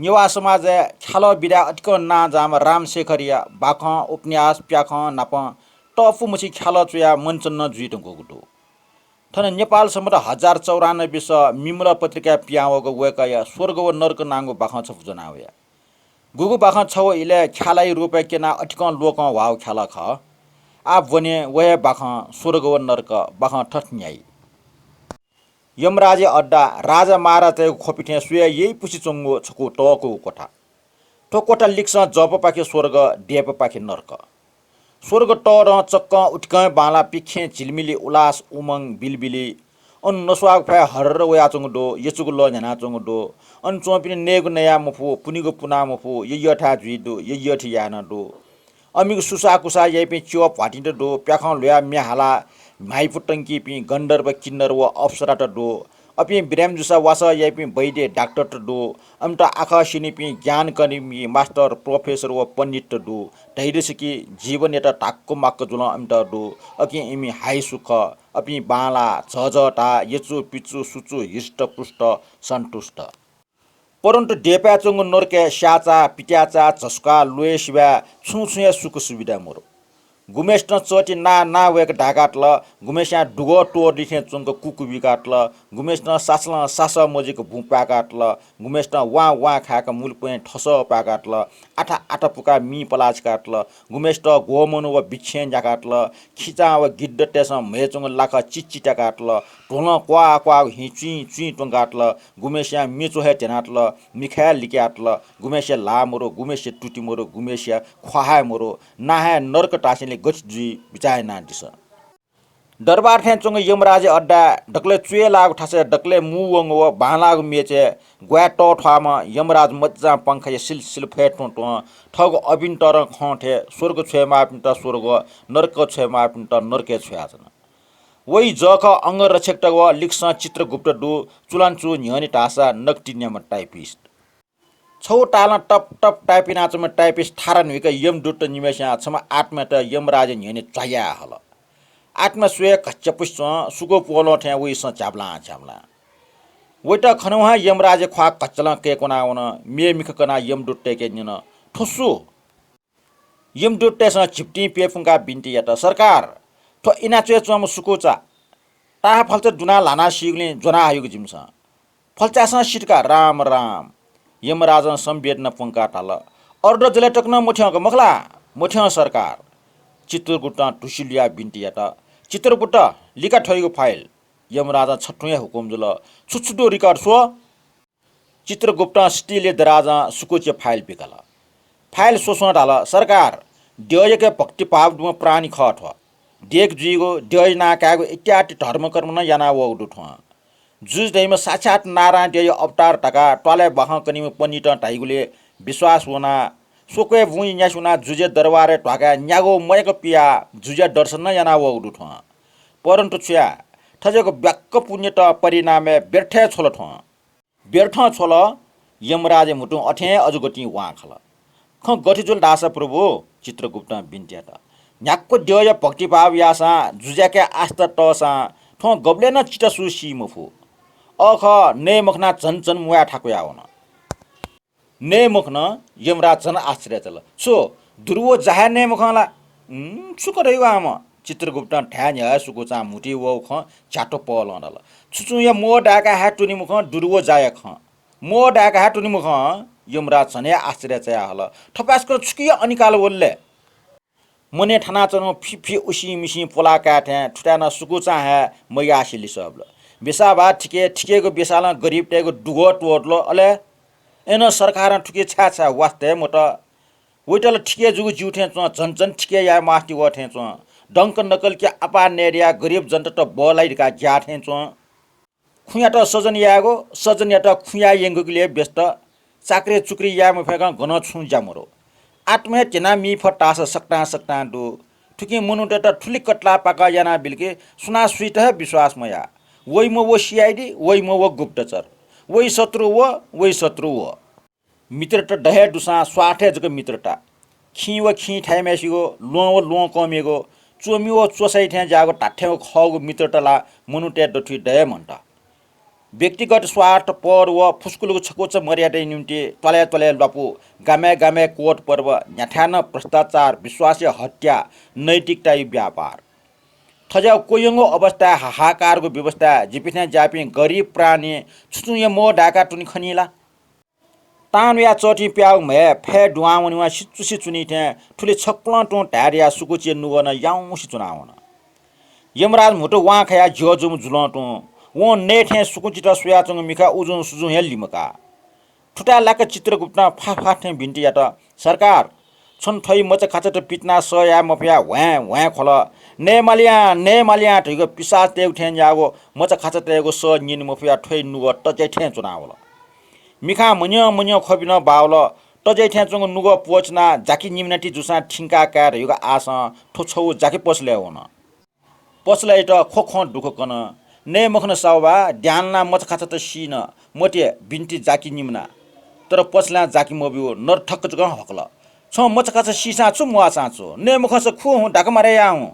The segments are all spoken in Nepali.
नेवा समाज ख्याल बिरा अटक ना जाम रामशेखरिया बाख उपन्यास प्याख नाप टफु मुसी ख्याल चुया मनचन्न जुइटको गुटो थन नेपाल सम्म 1094 मिमुला पत्रिका पियावको वेकया स्वर्ग व नर्क नांगो बाख छ जनावया गुगु बाख छ इले ख्यालाई रुपे केना अटक लोक वाव ख्याल ख आ वने वहे बाख स्वर्ग व नर्क बाख ठठन्याई यमराजे अड्डा राजा महाराजको खोपिठे सुया यही पुसी चंगो छको टको कोठा तो कोठा लिक्स जप पाखे स्वर्ग डेप पाखे नर्क स्वर्ग टर चक्क उठ्क बाला पिखे झिलमिली उलास उमङ बिलबिली अन नसवाग फा हर वया चंगडो यचुगु ल जना चंगडो अन चोपिने नेगु नया मफु पुनिगु पुना मफु ययठा जुइदो ययठी याना दो अमिगु सुसा कुसा यपि च्यो पाटिद दो प्याखौ लया म्याहाला माइपुटंकी पि गन्धर्व किन्नर व अप्सरा दो अपि बिराम जुसा वासा यपि वैद्य डाक्टर दो अमता आखा सिनिपि ज्ञान कनिमि मास्टर प्रोफेसर व पण्डित दो धैर्यसिकी जीवन एटा टाक्को माक्क जुल अमता दो अकि इमि हाई सुख अपि बाला झझटा यचु पिचु सुचु हिष्ट पुष्ट सन्तुष्ट परन्तु डेपा चंगु नर्के स्याचा पिट्याचा झस्का लोए शिवा छुछुया सुख सुविधा मोरो गुमेष्ट चटी ना वेक ढाकाटल गुमेस्या डुगो टोर दिखे चंग कुकु बिकाटल गुमेष्ट सासला सास मोजिको भुपा काटल गुमेष्ट वा खाक मूल पे ठस पाकाटल आठा आठा पुका मी पलाज काटल गुमेष्ट गोमन व बिछेन जाकाटल खिचा व गिड्ड टेस मेचंग लाख चिचिटा काटल ढोल क्वा क्वा हिची चुई टंगाटल गुमेस्या मेचो हे टेनाटल मिखा लिक्याटल गुमेस्या लामरो गुमेस्या टुटिमरो गुमेस्या ख्वाहा मरो नाहे नर्क टासिले गछि बिचाय ना दिस दरबार थे चंग यमराज अड्डा डकले चुए लाग ठासे डकले मुवंग व बालाग मेचे ग्वा टठाम यमराज मज्जा पंख सिलसिल फेट टो ठग अबिन्टर खठे स्वर्ग छेमा पिन्ट स्वर्ग नर्क छेमा पिन्ट नर्के छ्याछन वही जख अंगरक्षक व लिक्स चित्रगुप्त डु चुलान्चु न्यनि टासा नक्टिन्यम टाइपिस्ट छौ टाला टप टप टाइपिना चम टाइपिस्ट थारा नुइक यम दुट निमेशा छम आत्मा त यमराज न्यनि चाया हल आत्मा सुए कच्चपुस सुगो पोलो ठ्या वइ स चाब्ला वइटा खनौहा यमराज ख्वा कच्चला के कोनाउन मे मिख कना यम दुट्टे के निन ठुसु यम दुट्टे स छिप्टी पेफुंका बिन्ती यता सरकार थो इना चुए चम सुकोचा ता फल्च दुना लाना सिगले जना आयुग जिमस फल्चास सिटका राम राम यमराज संवेदना पंका टाल अर्ड जले टक्न मोठ्याको मखला मोठ्या सरकार चित्रगुप्त टुसिलिया बिन्ती यता चित्रगुप्त लिका ठोइको फाइल यमराजा छठुया हुकुम जुल छुछुटो रिकर्ड सो चित्रगुप्त स्टिले दराजा सुकोचे फाइल बिकल फाइल सोसो डाल सरकार देय के भक्ति पाप दुम प्राणी खठ देख जुइगो देय ना कागो इत्यादि धर्म कर्म न याना व उठ्वा जुज दैम साक्षात नारायण देय अवतार टका टले बह कनिम पनिट टाइगुले विश्वास होना सोके भुइ न्यासुना जुजे दरबारे ढाका न्यागो मयको पिया जुजे दर्शन न याना व उठ्वा परन्तु छ्या ठजेको ब्याक्क पुण्य त परिणामे व्यर्थे छोल ठो व्यर्थ छोल यमराजे मुटु अठे अजुगति वा खल ख गठिजुल दास प्रभु चित्रगुप्त बिन्त्या त न्याक्को देय भक्ति भाव यासा जुजाके आस्था टसा ठो गब्ले न चिटा सुसी मफु अख ने मखना झन मुया ठाकुया हुन ने मखन यमराज झन आश्चर्य चल सो दुर्वो जाहे ने मखला सुक रहिवा आम चित्रगुप्त ठ्यान या सुकोचा मुटी वो ख चाटो पलनल छुचु या मो डाका हाटुनी मुख दुर्वो जाय ख मो डाका हाटुनी मुख यमराज झने आश्चर्य चया हल ठपासको छुकिया अनिकाल बोलले मने ठाना चनो फिफी उसी मिसी पोला काठे ठुटाना सुकोचा है मयासिली सबल बेसाबा ठिकेको बेसाला गरीब टेको डुगो टोटलो अले एन सरकार ठुके छाछा वास्ते मोट वइटल ठिके जुगु जुठे झन ठिके या माथि वठे डंक नकल के अपा नेरिया गरीब जनता त बलाइका ज्याठे खुया त सजन यागो सजन या त खुया यंगुले व्यस्त चाक्रे चुक्री या मफेका गन छु जामरो आत्मे टेना मी फटास सक्टा दो ठुके मुनुटे त ठुली कटला पाका याना बिलके सुना सुइट विश्वास मया वइ म वो सीआईडी वइ म वो गुप्तचर वइ शत्रु वो मित्र त डहे दुसा स्वाठे जक मित्रता खी ठाइमेसिगो लो कमेगो चोमी वो चोसाइ ठ्या जागो टाठ्याको खगो मित्रताला मुनुटे डठी डहे मन्टा व्यक्तिगत स्वार्थ पर व फुस्कुलको छकोच मर्यादा निम्ति तले लपु गामे कोट पर्व न्याठान भ्रष्टाचार विश्वासीय हत्या नैतिकता व्यापार थजाउ कोयङ्गो अवस्था हाहाकारको व्यवस्था जिपिना जापि गरिब प्राणी छुचुय मो ढाका टुनी खनिला तान या चटी प्याउ मे फे डुवाउनुवा सिचुसी चुनी थे ठुले छक्पल टो ढारिया सुकुचे नुगन याउसी चुनाउन यमराज मुटो वा खया ज्योजुम जुलटो वो नेठे सुकुचित सुयाचंग मिखा उजुन सुजु हेलिमका ठुटा लाक चित्रगुप्त फाफाठे भिन्टी यात सरकार छन थई मच खाचट पिटना सया मफिया व्या खोल ने मालिया ठिगो पिसा तेउ ठेन जागो मच खाचट तेगो स निन मफिया ठै नुग टजै ठे चुनावल मिखा मुन्य खबिन बावल टजै ठे चंग नुग पोचना जाकी निमनाटी जुसा ठिंका कार युग आस ठोछौ जाकी पसले हुन पसले त खोखो दुख कन ने मखन साउबा ध्यानना मच खाचट सिन मोटे बिन्ती जाकी निमना तर पसला जाकी मोबियो नर ठक्क जग हकल छ मच खाच सिसा छु मुआ चाचो ने मखस खु हु ढाक मारे या हु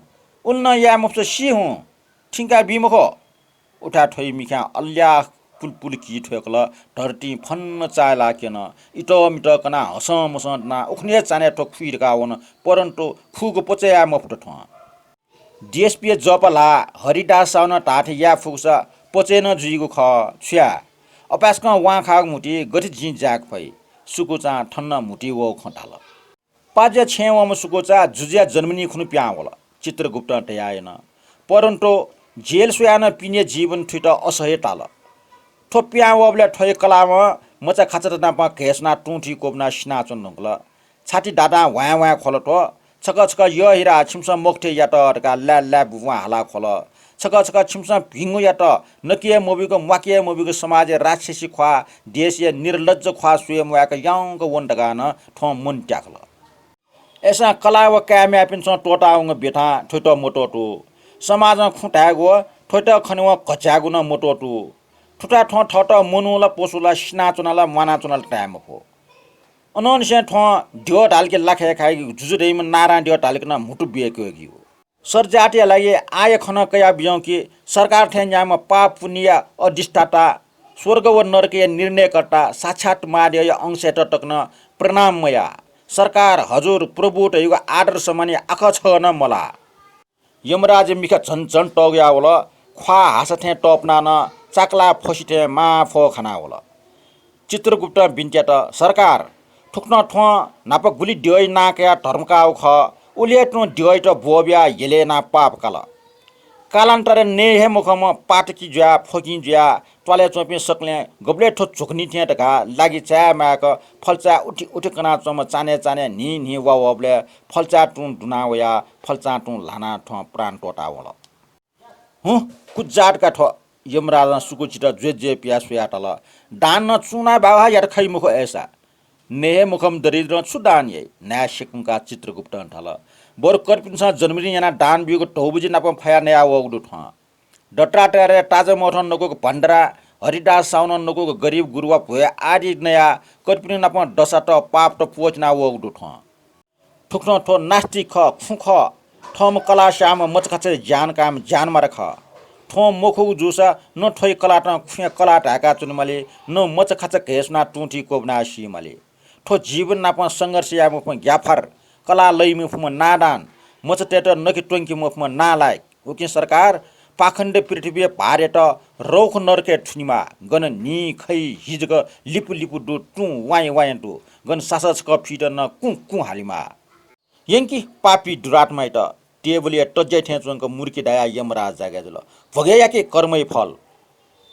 उन्न या मफ्स सि हु ठिंका बिमख उठा ठोइ मिखा अल्या पुलपुल की ठोकल धरती फन्न चाला केन इटो मिट कना हसम सना उखने चाने ठोक फिरका वन परन्तु खुगो पचया मफट ठ डीएसपी जपला हरिदास साउन टाठ या फुक्स पचेन जुइगो ख छ्या अपासक वा खाग मुटी गति जि जाक भई सुकुचा ठन्न मुटी वो खटाल पाज्य छेवम सुकुचा जुजिया जन्मनी खुनु प्यावल चित्रगुप्त टयाएन परन्तु जेल सुयान पिने जीवन ठुट असह्य टाल ठोप्या वबले ठय कलामा मचा खाचट नापा घेसना टुठी कोपना सिना चन्दुकल छाती दादा वा खोलट छक य हिरा छिमस मोक्थे यात अटका ल्या बुवा हाला खोल छक छिमस भिंगु यात नकिए मोबिको माकिए मोबिको समाज राक्षसी ख्वा देशीय निर्लज्ज ख्वा स्वयं वाक याङक वन्दगान ठ मन ट्याखल एसा कला व काम्या पिन्छ टोटाउङ बेठा ठोट मोटोटु समाज खुटागो ठोट खनव कच्यागु न मोटोटु ठुटा ठ ठट मुनुला पोसुला सिना चुनाला माना चुनाल टाइम हो अनन से ठ ढ्यो ढालके लाखे खाइ जुजुदैम नारा ढ्यो ढालके न मुटु बिएको हो सरजाटिया लागि आय खन कया बियौ कि सरकार ठेन जाम पाप पुण्य अधिष्ठाता स्वर्ग व नरकीय निर्णयकर्ता साक्षात मार्य अंशेट टक्न प्रणाममया सरकार हजुर प्रभु युग आदर समानी आख छ न मला यमराज मिखा झन टग्या होला ख्वा हासथे टपना न चाकला फसिथे माफ खाना होला चित्रगुप्त बिन्ट्याट सरकार ठुक्न ठो नाप गुली ड्योइ नाकया धर्मकाउ ख उलेट्नु ड्योइ त बोब्या येले ना पाप काला कालान्तर नेहे मुखम पाटकी ज्या फोकी ज्या टले चोपी सक्ले गब्ले ठो चोकनी थिए टका लागि चा माक फल्चा उठी कना चम चाने नि वबले फल्चा टुन दुनावया फल्चा टुन लाना ठो प्राण टोटा होला हु कुजाट का ठो यमराज सुकुचित जे प्यास याटल दान चुना बाबा यार खै मुख ऐसा नेहे मुखम दरिद्र सुदान ये नया सिकुका चित्रगुप्त ठल बोर कर्पिनसा जन्मरी याना दान बिगो टौबुजी नापम फया नया वगडु ठ डट्रा टरे ताज मोठन नको भण्डरा हरिदास साउन नको गरीब गुरुवा भए आदि नया कर्पिन नापम दसाट पाप त पोचना वगडु ठ ठुक्न ठो नास्तिक ख खुख ठम कला श्याम मचखचे ज्ञान काम ज्ञान मारख ठो मोखु जुसा न ठोइ कला त खुया कला ढाका चुनमले न मचखच घेसना टुठी कोबना सिमले ठो जीवन नापम संघर्ष या मुख ग्याफर कला लई मुख नादान मचटेट नकि टोंकी मुख नालायक उकि सरकार पाखण्ड पृथ्वी भारेट रौख नरके ठुनिमा गन नि खै हिजग लिपु दु टु वाइ टु गन सासस क फिट न कु हालिमा यंकी पापी दुरात्माइत टेबलिया टज्जै ठेचुंक मुर्की दाया यमराज जागेजल भगेया के कर्मै फल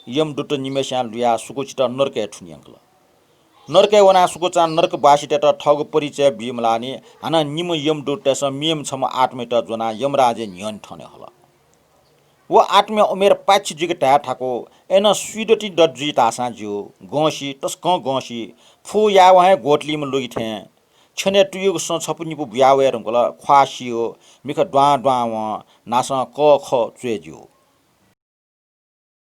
यम दुट निमेशा लुया सुकुचित नरके ठुनियंकल नरके वना सुकुचा नरक बासिटेट ठग परिचय बिमलानी हाना निम यम दुटेस मियम छम आत्मेट जना यमराजे न्यन ठने हल वो आत्मे उमेर पाछि जिग टा ठाको एन स्वीडटी दज्जी तासा ज्यो गसी तस्क गसी फु या वहे गोटली म लुगी थे छने टुयुग स छपुनिपु ब्यावेर गल ख्वासियो मिख द्वा व नास क ख चेज्यो